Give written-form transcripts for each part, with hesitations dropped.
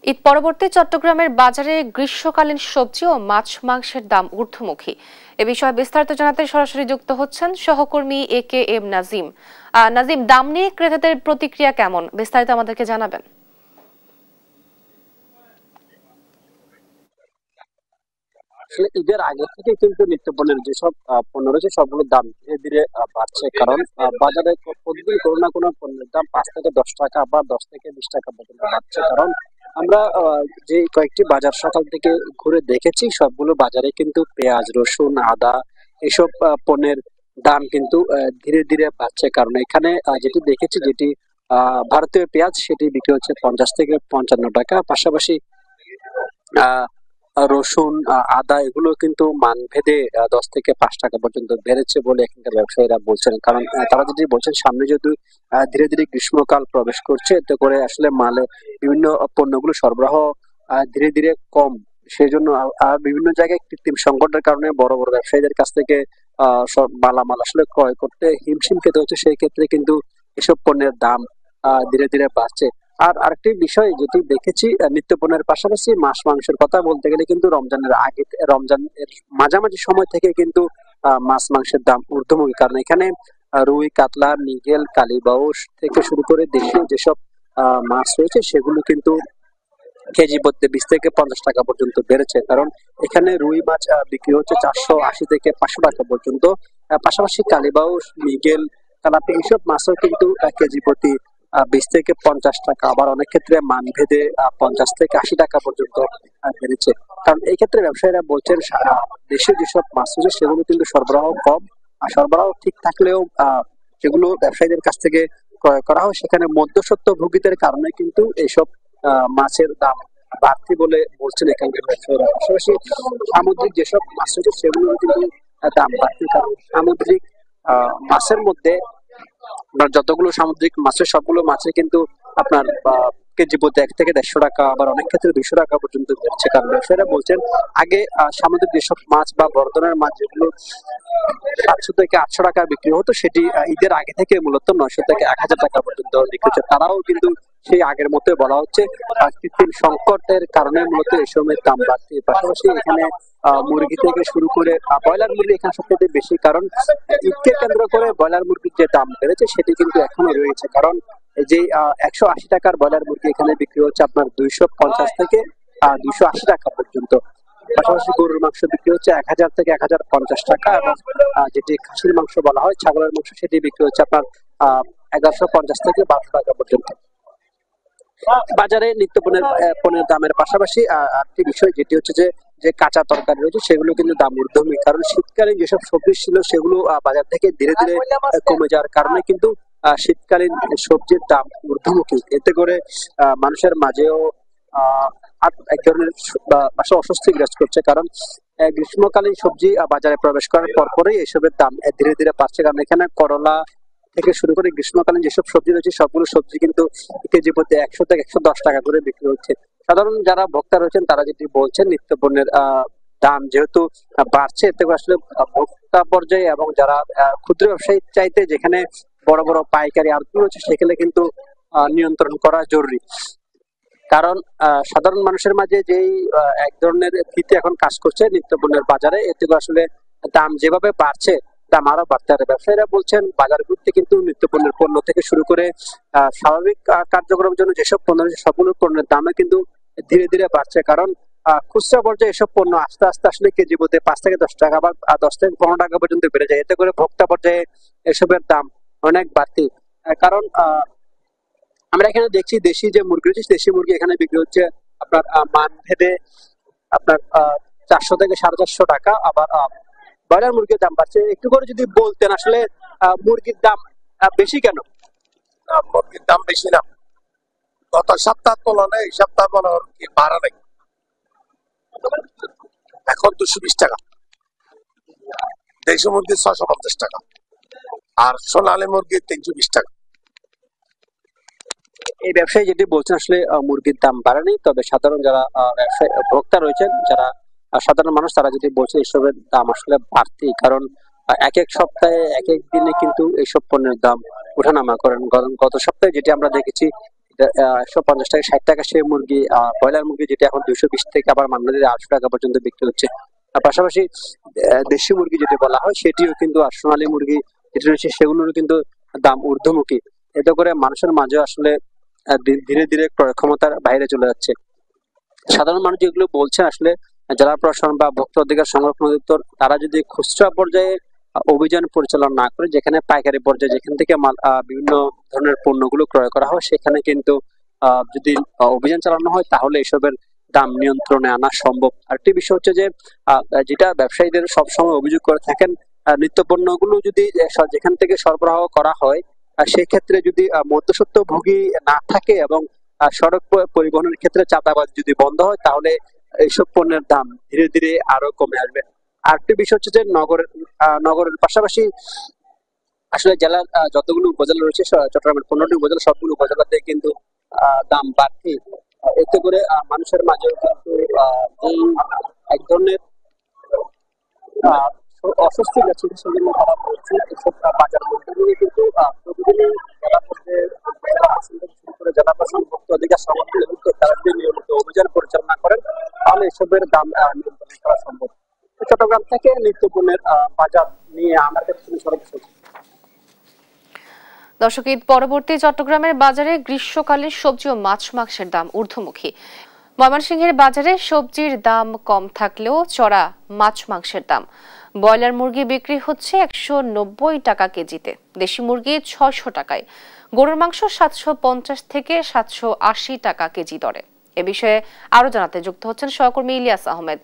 ঈদ পরবর্তী চট্টগ্রামের বাজারে গ্রীষ্মকালীন সবজি ও মাছ মাংসের দাম ঊর্ধ্বমুখী। এ বিষয়ে বিস্তারিত জানাতে সরাসরি যুক্ত হচ্ছেন সহকর্মী AKM নাজিম। নাজিম, দাম নিয়ে ক্রেতাদের প্রতিক্রিয়া কেমন, বিস্তারিত আমাদেরকে জানাবেন। আসলে ঈদের আগে থেকে কিন্তু নিত্যপণ্যের যেসব পণ্য রয়েছে সবগুলোর দাম ধীরে ধীরে বাড়ছে, কারণ বাজারে প্রতিদিন কোনো না কোনো পণ্যের দাম 5 থেকে 10 টাকা বা 10 থেকে 20 টাকা পর্যন্ত বাড়ছে। কারণ আমরা যে কয়েকটি বাজার সকাল থেকে ঘুরে দেখেছি, সবগুলো বাজারে কিন্তু পেঁয়াজ, রসুন, আদা এসব পণ্যের দাম কিন্তু ধীরে ধীরে বাড়ছে। কারণ এখানে যেটি দেখেছি, যেটি ভারতীয় পেঁয়াজ, সেটি বিক্রি হচ্ছে 50 থেকে 55 টাকা। পাশাপাশি আহ রসুন, আদা এগুলো কিন্তু মান ভেদে 10 থেকে 5 টাকা পর্যন্ত বেড়েছে বলে এখানকার ব্যবসায়ীরা বলছেন। কারণ তারা যদি বলছেন, সামনে যদি ধীরে ধীরে গ্রীষ্মকাল প্রবেশ করছে, এতে করে আসলে মালে বিভিন্ন পণ্যগুলো সরবরাহ ধীরে ধীরে কম। সেই জন্য আর বিভিন্ন জায়গায় কৃত্রিম সংকটের কারণে বড় বড় ব্যবসায়ীদের কাছ থেকে সব মালামাল আসলে ক্রয় করতে হিমশিম খেতে হচ্ছে। সেই ক্ষেত্রে কিন্তু এসব পণ্যের দাম ধীরে ধীরে বাড়ছে। আর আরেকটি বিষয় যেটি দেখেছি, নিত্য পণ্যের পাশাপাশি মাছ মাংসের কথা বলতে গেলে কিন্তু রমজানের আগে, রমজানের মাঝামাঝি সময় থেকে কিন্তু মাছ মাংসের দাম ঊর্ধ্বমুখী। কারণ এখানে রুই, কাতলা, মৃগেল, কালীবাউস থেকে শুরু করে দেশীয় যেসব মাছ রয়েছে সেগুলো কিন্তু কেজি প্রতি 20 থেকে 50 টাকা পর্যন্ত বেড়েছে। কারণ এখানে রুই মাছ বিক্রি হচ্ছে 480 থেকে 500 টাকা পর্যন্ত। পাশাপাশি কালীবাউস, মৃগেল, তেলাপিয়া এইসব মাছও কিন্তু কেজি প্রতি 20 থেকে 50 টাকা, আবার অনেক ক্ষেত্রে মান ভেদে 50 থেকে 80 টাকা পর্যন্ত বেড়েছে। কারণ এই ক্ষেত্রে ব্যবসায়ীরা বলছেন, দেশে যেসব মাছ রয়েছে সেগুলো কিন্তু সরবরাহ কম, আর সরবরাহ ঠিক থাকলেও যেগুলো ব্যবসায়ীদের কাছ থেকে ক্রয় করা হয় সেখানে মধ্যস্বত্ব ভোগীদের কারণে কিন্তু এইসব মাছের দাম বাড়তি বলে বলছেন এখানকার ব্যবসায়ীরা। পাশাপাশি সামুদ্রিক যেসব মাছ রয়েছে সেগুলো কিন্তু দাম বাড়তি। কারণ সামুদ্রিক মাছের মধ্যে আপনার যতগুলো সামুদ্রিক মাছের সবগুলো মাছে কিন্তু আপনার কেজি প্রতি 1 থেকে 150 টাকা, আবার অনেক ক্ষেত্রে 200 টাকা পর্যন্ত বেড়েছে। কারণ ব্যবসায়ীরা বলছেন, আগে সামুদ্রিক যেসব মাছ বা বড় ধরনের মাছ যেগুলো 700 থেকে 800 টাকা বিক্রি হতো, সেটি ঈদের আগে থেকে মূলত 900 থেকে 1000 টাকা পর্যন্ত বিক্রি হচ্ছে। তারাও কিন্তু সেই আগের মতো বলা হচ্ছে কৃত্রিম সংকটের কারণে মূলত এই সময়ের দাম বাড়ছে। পাশাপাশি এখানে মুরগি থেকে শুরু করে ব্রয়লার মুরগি এখানে সবচেয়ে বেশি, কারণ ঈদকে কেন্দ্র করে ব্রয়লার মুরগির যে দাম বেড়েছে সেটি কিন্তু এখনো রয়েছে। কারণ যে 180 টাকার ব্রয়লার মুরগি এখানে বিক্রি হচ্ছে আপনার 250 থেকে 280 টাকা পর্যন্ত। পাশাপাশি গরুর মাংস বিক্রি হচ্ছে 1000 থেকে 1050 টাকা, এবং যেটি খাসির মাংস বলা হয়, ছাগলের মাংস, সেটি বিক্রি হচ্ছে আপনার 1150 থেকে 1200 টাকা পর্যন্ত। বাজারে নিত্য পণ্যের পণ্যের দামের পাশাপাশি আরেকটি বিষয় যেটি হচ্ছে যে যে কাঁচা তরকারি রয়েছে সেগুলো কিন্তু দাম ঊর্ধ্বমুখী। কারণ শীতকালীন যেসব সবজি ছিল সেগুলো বাজার থেকে ধীরে ধীরে কমে যাওয়ার কারণে কিন্তু শীতকালীন সবজির দাম ঊর্ধ্বমুখী। এতে করে মানুষের মাঝেও এক ধরনের অস্বস্তি বিরাজ করছে। কারণ গ্রীষ্মকালীন সবজি বাজারে প্রবেশ করার পরপরই এসবের দাম ধীরে ধীরে বাড়ছে। কারণ এখানে করলা থেকে শুরু করে গ্রীষ্মকালীন যেসব সবজি রয়েছে সবগুলো সবজি কিন্তু কেজি প্রতি 100 থেকে 110 টাকা করে বিক্রি হচ্ছে। সাধারণ যারা ভোক্তা রয়েছেন তারা যেটি বলছেন, নিত্য পণ্যের দাম যেহেতু বাড়ছে, এতে করে আসলে ভোক্তা পর্যায়ে এবং যারা ক্ষুদ্র ব্যবসায়ী চাইতে যেখানে বড় বড় পাইকারি আড়ত রয়েছে সেখানে কিন্তু নিয়ন্ত্রণ করা জরুরি। কারণ সাধারণ মানুষের মাঝে যেই এক ধরনের ভীতি এখন কাজ করছে নিত্য পণ্যের বাজারে, এতে করে আসলে দাম যেভাবে বাড়ছে দাম আরো বাড়তে পারে। ব্যবসায়ীরা বলছেন, বাজারগুলোতে কিন্তু নিত্য পণ্যের পণ্য থেকে শুরু করে স্বাভাবিক কার্যক্রমের জন্য যেসব পণ্য রয়েছে সবগুলো পণ্যের দামে কিন্তু ধীরে ধীরে বাড়ছে। কারণ খুচরা পর্যায়ে এসব পণ্য আস্তে আস্তে আসলে কেজি প্রতি 5 থেকে 10 টাকা বা 10 থেকে 15 টাকা পর্যন্ত বেড়ে যায়। এতে করে ভোক্তা পর্যায়ে এসবের দাম অনেক বাড়তি। কারণ আমরা এখানে দেখছি দেশি যে মুরগি রয়েছে, দেশি মুরগি এখানে বিক্রি হচ্ছে আপনার মান ভেদে আপনার 400 থেকে 450 টাকা। আবার ব্রয়লার মুরগির দাম বাড়ছে। একটু করে যদি বলতেন আসলে মুরগির দাম বেশি কেন? মুরগির দাম বেশি না, গত সপ্তাহ তুলনায় এই সপ্তাহ মনে হয় কি বাড়া নাই। এখন 220 টাকা, দেশি মুরগি 650 টাকা, আর সোনালী মুরগি 320 টাকা। এই ব্যবসায়ী যেটি বলছেন, আসলে মুরগির দাম বাড়েনি, তবে সাধারণ যারা ব্যবসায়ী ভোক্তা রয়েছেন, যারা সাধারণ মানুষ, তারা যেটি বলছে এসবের দাম আসলে বাড়তি। কারণ এক এক সপ্তাহে এক এক দিনে কিন্তু এইসব পণ্যের দাম ওঠানামা করেন। গত সপ্তাহে যেটি আমরা দেখেছি 150 টাকা 60 টাকা সেই মুরগি, ব্রয়লার মুরগি যেটা এখন 220 থেকে আবার মান্না দিয়ে 800 টাকা পর্যন্ত বিক্রি হচ্ছে। আর পাশাপাশি দেশি মুরগি যেটা বলা হয় সেটিও কিন্তু, আর সোনালী মুরগি যেটা রয়েছে সেগুলোরও কিন্তু দাম ঊর্ধ্বমুখী। এতে করে মানুষের মাঝে আসলে ধীরে ধীরে ক্রয় ক্ষমতার বাইরে চলে যাচ্ছে। সাধারণ মানুষ যেগুলো বলছে আসলে জেলা প্রশাসন বা ভোক্তা অধিকার সংরক্ষণ অধিদপ্তর তারা যদি খুচরা পর্যায়ে অভিযান পরিচালনা না করে, যেখানে পাইকারি পর্যায়ে যেখান থেকে বিভিন্ন ধরনের পণ্যগুলো ক্রয় করা হয় সেখানে কিন্তু যদি অভিযান চালানো হয় তাহলে এসবের দাম নিয়ন্ত্রণে আনা সম্ভব। আরেকটি বিষয় হচ্ছে যে যেটা ব্যবসায়ীদের সবসময় অভিযোগ করে থাকেন, নিত্য পণ্যগুলো যদি যেখান থেকে সরবরাহ করা হয় সেই ক্ষেত্রে যদি মধ্যস্বত্বভোগী না থাকে এবং সড়ক পরিবহনের ক্ষেত্রে চাঁদাবাজি যদি বন্ধ হয় তাহলে এইসব পণ্যের দাম ধীরে ধীরে আরো কমে আসবে। আরেকটি বিষয় হচ্ছে যে নগরের পাশাপাশি আসলে জেলার যতগুলো উপজেলা রয়েছে, চট্টগ্রামের 15টি উপজেলা, সবগুলো উপজেলাতে কিন্তু দাম বাড়তি। এতে করে মানুষের মাঝে কিন্তু এই এক ধরনের অস্বস্তি যাচ্ছে, সেজন্য তারা বলছে এসব বাজার মূল্যগুলি কিন্তু প্রতিদিনই জেলা পর্যায়ে শুরু করে জেলা প্রশাসন ভোক্তা অধিকার সংরক্ষণ তারা যদি নিয়মিত অভিযান পরিচালনা করেন তাহলে এসবের দাম নিয়ন্ত্রণ করা সম্ভব। চট্টগ্রাম থেকে নিত্য পণ্যের বাজার নিয়ে আমার কাছে সর্বশেষ। দর্শক, ঈদ পরবর্তী চট্টগ্রামের বাজারে গ্রীষ্মকালীন সবজি ও মাছ মাংসের দাম ঊর্ধ্বমুখী। ময়মনসিংহের বাজারে সবজির দাম কম থাকলেও চড়া মাছ মাংসের দাম। ব্রয়লার মুরগি বিক্রি হচ্ছে 190 টাকা কেজিতে, দেশি মুরগি 600 টাকায়, গরুর মাংস 750 থেকে 780 টাকা কেজি দরে। এ বিষয়ে আরো জানাতে যুক্ত হচ্ছেন সহকর্মী ইলিয়াস আহমেদ।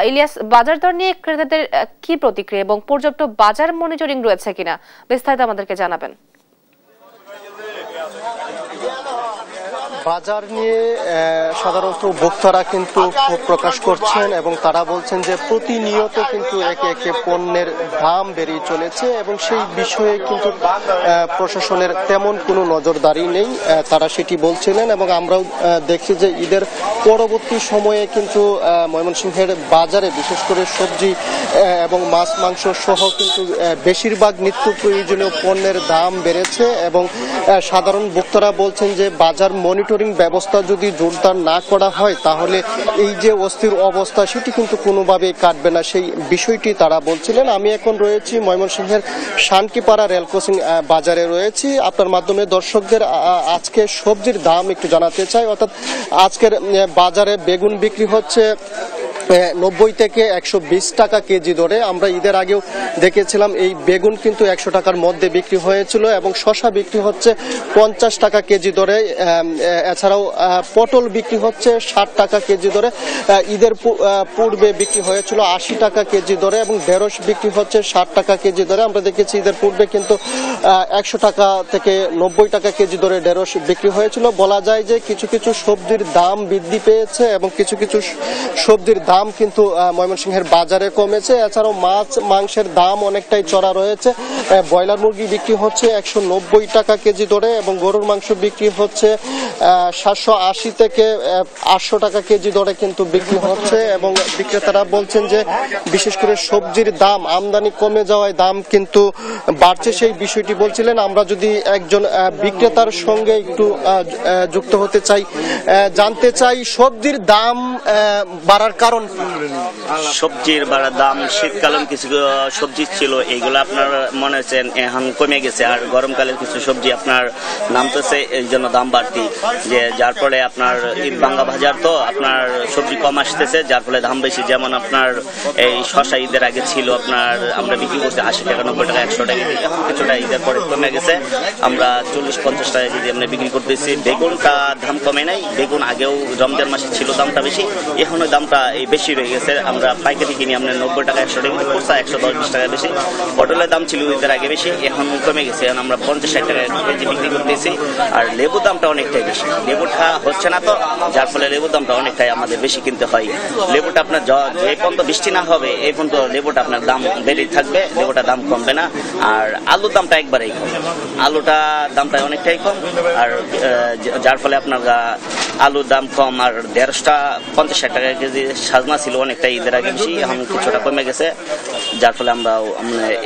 ইলিয়াস, বাজার দর নিয়ে ক্রেতাদের কি প্রতিক্রিয়া এবং পর্যাপ্ত বাজার মনিটরিং রয়েছে কিনা বিস্তারিত আমাদেরকে জানাবেন। বাজার নিয়ে সাধারণত ভোক্তারা কিন্তু ক্ষোভ প্রকাশ করছেন এবং তারা বলছেন যে প্রতিনিয়ত কিন্তু একে একে পণ্যের দাম বেড়েই চলেছে এবং সেই বিষয়ে কিন্তু প্রশাসনের তেমন কোনো নজরদারি নেই, তারা সেটি বলছিলেন। এবং আমরাও দেখছি যে ঈদের পরবর্তী সময়ে কিন্তু ময়মনসিংহের বাজারে বিশেষ করে সবজি এবং মাছ মাংস সহ কিন্তু বেশিরভাগ নিত্য প্রয়োজনীয় পণ্যের দাম বেড়েছে এবং সাধারণ ভোক্তারা বলছেন যে বাজার মনিটরিং ব্যবস্থা যদি জোরদার না করা হয় তাহলে এই যে অস্থির অবস্থা সেটি কিন্তু কোনোভাবেই কাটবে না, সেই বিষয়টি তারা বলছিলেন। আমি এখন রয়েছি ময়মনসিংহের শানকিপাড়া রেল ক্রসিং বাজারে রয়েছি। আপনার মাধ্যমে দর্শকদের আজকে সবজির দাম একটু জানাতে চাই। অর্থাৎ আজকের বাজারে বেগুন বিক্রি হচ্ছে 90 থেকে 120 টাকা কেজি দরে। আমরা ঈদের আগেও দেখেছিলাম এই বেগুন কিন্তু 100 টাকার মধ্যে বিক্রি হয়েছিল এবং শসা বিক্রি হচ্ছে 50 টাকা কেজি দরে। এছাড়াও পটল বিক্রি হচ্ছে 60 টাকা কেজি দরে। ঈদের পূর্বে বিক্রি হয়েছিল 80 টাকা কেজি দরে এবং ঢেঁড়স বিক্রি হচ্ছে 60 টাকা কেজি দরে। আমরা দেখেছি ঈদের পূর্বে কিন্তু 100 টাকা থেকে 90 টাকা কেজি দরে ঢেঁড়স বিক্রি হয়েছিল। বলা যায় যে কিছু কিছু সবজির দাম বৃদ্ধি পেয়েছে এবং কিছু কিছু সবজির দাম কিন্তু ময়মনসিংহের বাজারে কমেছে। এছাড়াও মাছ মাংসের দাম অনেকটাই চড়া রয়েছে। ব্রয়লার মুরগি বিক্রি হচ্ছে 190 টাকা কেজি দরে এবং গরুর মাংস বিক্রি হচ্ছে 780 থেকে 800 টাকা কেজি দরে কিন্তু বিক্রি হচ্ছে এবং বিক্রেতারা বলছেন যে বিশেষ করে সবজির দাম আমদানি কমে যাওয়ায় দাম কিন্তু বাড়ছে, সেই বিষয়টি বলছিলেন। আমরা যদি একজন বিক্রেতার সঙ্গে একটু যুক্ত হতে চাই, জানতে চাই সবজির দাম বাড়ার কারণ। সবজির বাড়ার দাম শীতকালীন কিছু সবজি ছিল এইগুলো আপনার মনে হচ্ছেন এখন কমে গেছে, আর গরমকালের কিছু সবজি আপনার নামতেছে, এই জন্য দাম বাড়তি, যে যার ফলে আপনার ঈদ ভাঙ্গা বাজার তো আপনার সবজি কম আসতেছে, যার ফলে দাম বেশি। যেমন আপনার এই শসা ঈদের আগে ছিল আপনার আমরা বিক্রি করছি 80 টাকা 90 টাকা 100 টাকা, এখন কিছুটা ঈদের পরে কমে গেছে, আমরা 40-50 টাকা যদি আমরা বিক্রি করতেছি। বেগুনটা দাম কমে নাই, বেগুন আগেও রমজান মাসে ছিল দামটা বেশি, এখনো দামটা এই বেশি রয়ে গেছে। আমরা পাইকারি কিনি আমরা 90 টাকা 100 টাকা করছে, 110-20 টাকা বেশি। পটলের দাম ছিল ঈদের আগে বেশি, এখন কমে গেছে, এখন আমরা 50-60 টাকা কেজি বিক্রি করতেছি। আর লেবুর দামটা অনেকটাই বেশি, লেবুটা হচ্ছে না তো, যার ফলে লেবুর দামটা অনেকটাই আমাদের বেশি কিনতে হয়। লেবুটা আপনার যে পর্যন্ত বৃষ্টি না হবে এই পর্যন্ত লেবুটা আপনার দাম বেড়েই থাকবে, লেবুটা দাম কমবে না। আর আলুর দামটা একবারেই কম, আলুটা দামটা অনেকটাই কম, আর যার ফলে আপনার আলুর দাম কম। আর ঢেঁড়সটা 50-60 টাকা কেজি সাজনা ছিল অনেকটাই ঈদের আগে বেশি, এখন কিছুটা কমে গেছে, যার ফলে আমরা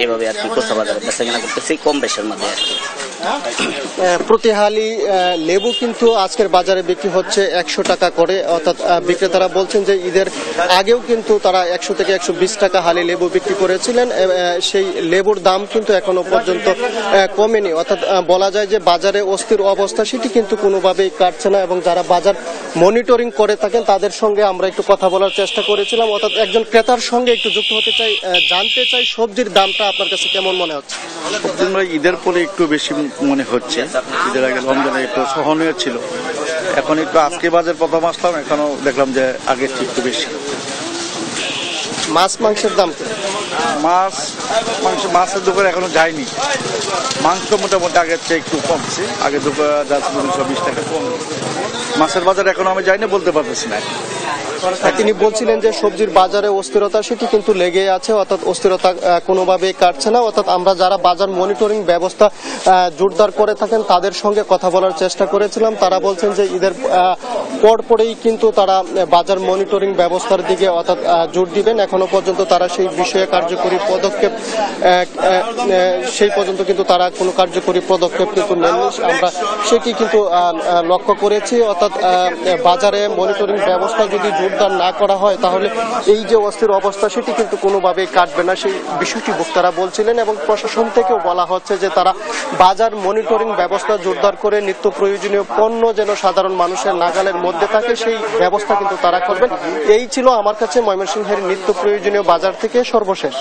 এভাবে আর কি খুচরা বাজারে বেচা কেনা করতেছি কম বেশের মধ্যে আর কি। প্রতি হালি লেবু কিন্তু আজকের বাজারে বিক্রি হচ্ছে 100 টাকা করে, অর্থাৎ বিক্রেতারা বলছেন যে ঈদের আগেও কিন্তু তারা 100 থেকে 120 টাকা হালি লেবু বিক্রি করেছিলেন। সেই লেবুর দাম কিন্তু এখনো পর্যন্ত কমেনি, অর্থাৎ বলা যায় যে বাজারে অস্থির অবস্থা সেটি কিন্তু কোনোভাবেই কাটছে না। এবং যারা বাজার মনিটরিং করে থাকেন তাদের সঙ্গে আমরা একটু কথা বলার চেষ্টা করেছিলাম, অর্থাৎ একজন ক্রেতার সঙ্গে একটু যুক্ত হতে চাই, জানতে চাই সবজির দামটা আপনার কাছে কেমন মনে হচ্ছে? ঈদের পরে একটু বেশি মনে হচ্ছে, ঈদের আগে রমজানে একটু সহনীয় ছিল, এখন একটু আজকে বাজার প্রথম আসলাম, এখনো দেখলাম যে আগের চেয়ে একটু বেশি। মাছ মাংসের দাম মাছের দোকানে এখনো যায়নি, মাংস মোটামুটি আগের চেয়ে একটু কমছে, আগে দোকান 220 টাকা কম। মাছের বাজার এখনো আমি যাইনি, বলতে পারতেছি না। তিনি বলছিলেন যে সবজির বাজারে অস্থিরতা সেটি কিন্তু লেগে আছে, অর্থাৎ অস্থিরতা কোনোভাবেই কাটছে না। অর্থাৎ আমরা যারা বাজার মনিটরিং ব্যবস্থা জোরদার করে থাকেন তাদের সঙ্গে কথা বলার চেষ্টা করেছিলাম, তারা বলছেন যে ঈদের পরপরেই কিন্তু তারা বাজার মনিটরিং ব্যবস্থার দিকে অর্থাৎ জোর দিবেন। এখনো পর্যন্ত তারা সেই বিষয়ে কার্যকরী পদক্ষেপ সেই পর্যন্ত কিন্তু তারা কোনো কার্যকরী পদক্ষেপ কিন্তু নেননি, আমরা সেটি কিন্তু লক্ষ্য করেছি। অর্থাৎ বাজারে মনিটরিং ব্যবস্থা যদি জোরদার না করা হয় তাহলে এই যে অস্থির অবস্থা সেটি কিন্তু কোনোভাবেই কাটবে না, সেই বিষয়টি বক্তারা বলছিলেন। এবং প্রশাসন থেকেও বলা হচ্ছে যে তারা বাজার মনিটরিং ব্যবস্থা জোরদার করে নিত্য প্রয়োজনীয় পণ্য যেন সাধারণ মানুষের নাগালের মধ্যে থাকে সেই ব্যবস্থা কিন্তু তারা করবেন। এই ছিল আমার কাছে ময়মনসিংহের নিত্য প্রয়োজনীয় বাজার থেকে সর্বশেষ।